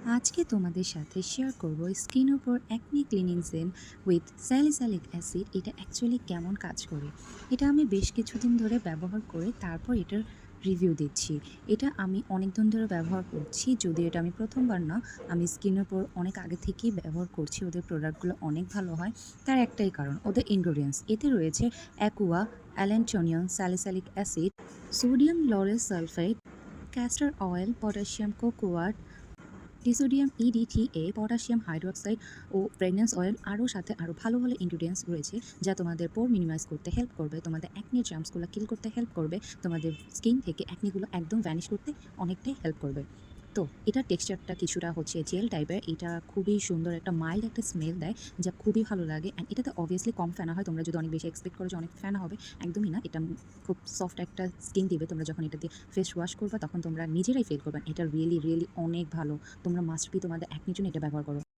আজকে তোমাদের সাথে শেয়ার করব স্কিনের উপর acne cleaning gel with salicylic acid এটা অ্যাকচুয়ালি কেমন কাজ করে। এটা আমি বেশ কিছুদিন ধরে ব্যবহার করে তারপর এটার রিভিউ দিচ্ছি। এটা আমি অনেক দিন ধরে ব্যবহার করছি, যদিও এটা আমি প্রথমবার না। আমি স্কিনের উপর অনেক আগে থেকেই ব্যবহার করছি। ওদের প্রোডাক্টগুলো অনেক ভালো হয়। তার একটাই কারণ, ওদের ইনগ্রেডিয়েন্টস। এতে রয়েছে অ্যাকুয়া, অ্যালেন্টোনিয়াম salicylic acid, sodium laurel sulfate, castor oil, potassium cocoate, disodium EDTA, potassium hydroxide ও ফ্রেগনেন্স অয়েল। সাথে আরও ভালো ভালো ইনগ্রিডিয়েন্টস রয়েছে যা তোমাদের পোর মিনিমাইজ করতে হেল্প করবে, তোমাদের অ্যাকনি জার্মসগুলো কিল করতে হেল্প করবে, তোমাদের স্কিন থেকে অ্যাকনিগুলো একদম ভ্যানিশ করতে অনেকটাই হেল্প করবে। তো এটার টেক্সচারটা কিছুটা হচ্ছে জেল টাইপের। এটা খুবই সুন্দর, একটা মাইল্ড একটা স্মেল দেয় যা খুবই ভালো লাগে। অ্যান্ড এটাতে অবভিয়াসলি কম ফেনা হয়। তোমরা যদি অনেক বেশি এক্সপেক্ট করো যে অনেক ফেনা হবে, একদমই না। এটা খুব সফট একটা স্কিন দিবে। তোমরা যখন এটা দিয়ে ফেস ওয়াশ করবা তখন তোমরা নিজেরাই ফিল করবেন এটা রিয়েলি রিয়েলি অনেক ভালো। তোমরা মাস্ট বি তোমাদের অ্যাকনির জন্য এটা ব্যবহার করো।